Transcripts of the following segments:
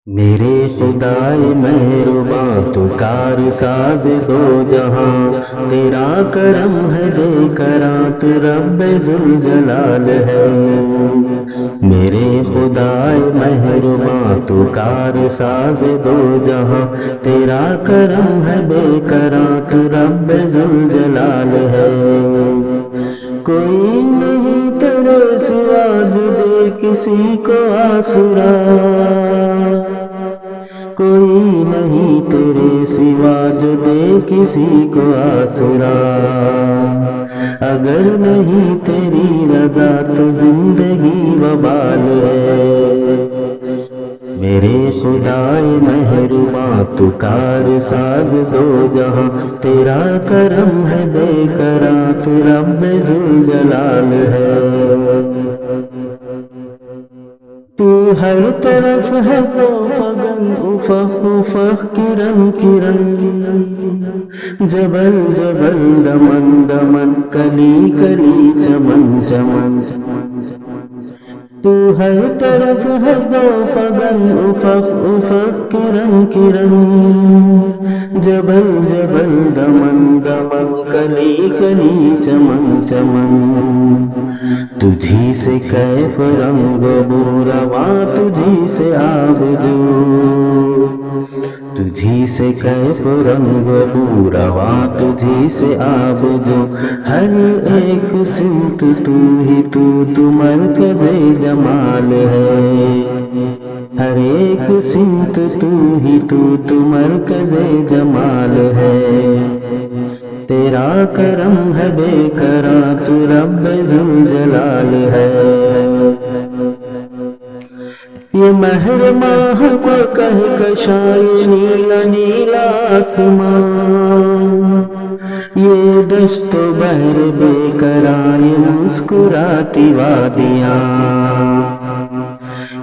میرے خدائے مہرباں تو کار ساز دو جہاں، تیرا کرم ہے بے کراں تو رب ذوالجلال ہے۔ میرے خدائے مہرباں تو کار ساز دو جہاں، تیرا کرم ہے بے کراں تو رب ذوالجلال ہے۔ کوئی نہیں تیرے سوا جو دے کسی کو آسرا، کوئی نہیں تیرے سوا جو دے کسی کو آسرا، اگر نہیں تیری رضا تو زندگی وبال ہے۔ میرے خدائے مہرباں تو کار ساز دو جہاں، تیرا کرم ہے بے کراں تو رب ذوالجلال ہے۔ تو ہر طرف ہے تو فغن افق افق کرن کرن، جبل جبل دمن دمن کلی کلی چمن چمن، تو ہر طرف ہے تو فغن افق افق کرن کرن، جبل جبل دمن دمن کلی کلی چمن چمن، تجھی سے کیف رنگ بو رواں تجھی سے آب جو، تجھی سے کیف رنگ بو رواں تجھی سے آب جو، ہر ایک سمت تو ہی تو مرکز جمال ہے، ہر ایک سمت تو ہی تو مرکز جمال ہے۔ تیرا کرم ہے بے کراں تو رب ذوالجلال ہے۔ یہ مہر ماہ کو کہکشائے نیلا نیلا آسمان، یہ دشت و بحر بے کراں یہ مسکراتی وادیاں،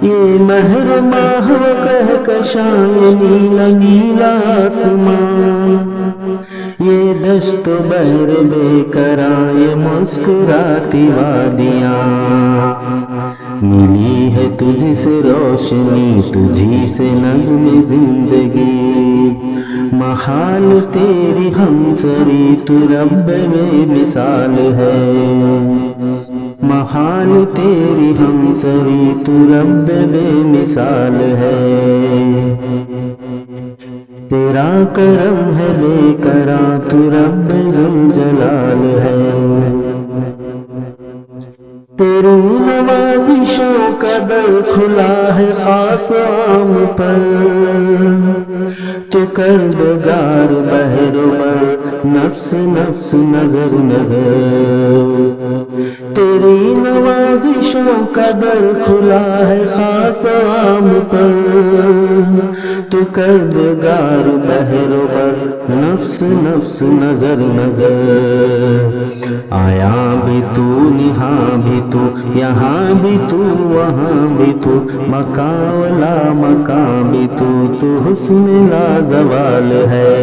یہ مہر ماہ کہکشائے نیلا نیلا آسمان، یہ دشت و بحر بے کراں یہ مسکراتی وادیاں، ملی ہے تجھ سے روشنی تجھی سے نظم زندگی، محال تیری ہمسری تو رب میں مثال ہے، محال تیری ہمسری تو رب میں مثال ہے۔ تیرا کرم ہے بے کراں تو رب ذوالجلال ہے۔ تیری نوازشوں کا در کھلا ہے خاص عام پر، تو کردگار بحر بر نفس نفس نظر نظر، تیری نوازشوں کا در کھلا ہے خاص عام پر، تو کردگار بحر بر نفس نفس نظر نظر، آیا بھی تو یہاں بھی تو یہاں بھی تو وہاں بھی تو، مکان ولا مکان بھی تو حسن لازوال ہے،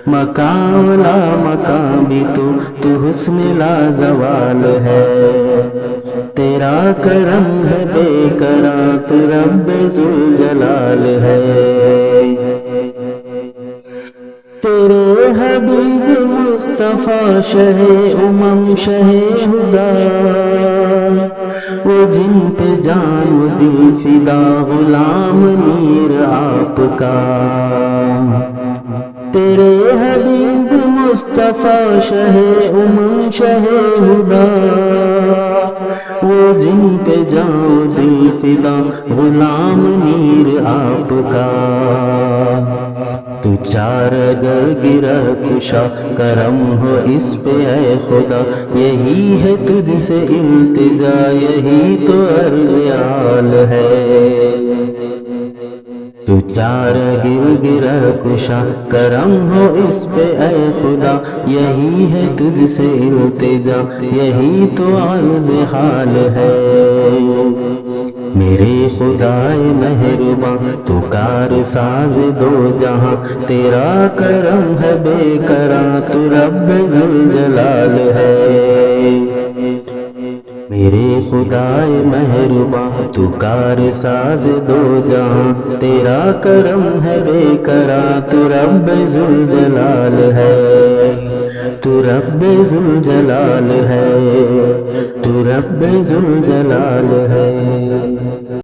مکان ولا مکان بھی تو حسن لازوال ہے۔ تیرا کرم ہے بے کراں تو رب ذوالجلال ہے۔ تیرے حبیب مصطفیٰ شہ شہ ہدا، وہ جن پہ جان و دل فدا غلام نیر آپ کا، تیرے حبیب مصطفیٰ شہ شہ ہدا، وہ جن پہ جان و دل فدا غلام نیر آپ کا، تو چار اگر گرہ کشا کرم ہو اس پہ اے خدا، یہی ہے تجھ سے التجا یہی تو عرض حال ہے، تو چار گرہ کشا کرم ہو اس پہ اے خدا، یہی ہے تجھ سے التجا یہی تو عرض حال ہے۔ میرے خدائے مہرباں تو کار ساز دو جہاں، تیرا کرم ہے بے کراں تو رب ذوالجلال ہے۔ میرے خدائے مہرباں تو کار ساز دو جہاں، تیرا کرم ہے بے کراں، تو رب ذوالجلال ہے، تو رب ذوالجلال ہے، تو رب ذوالجلال ہے۔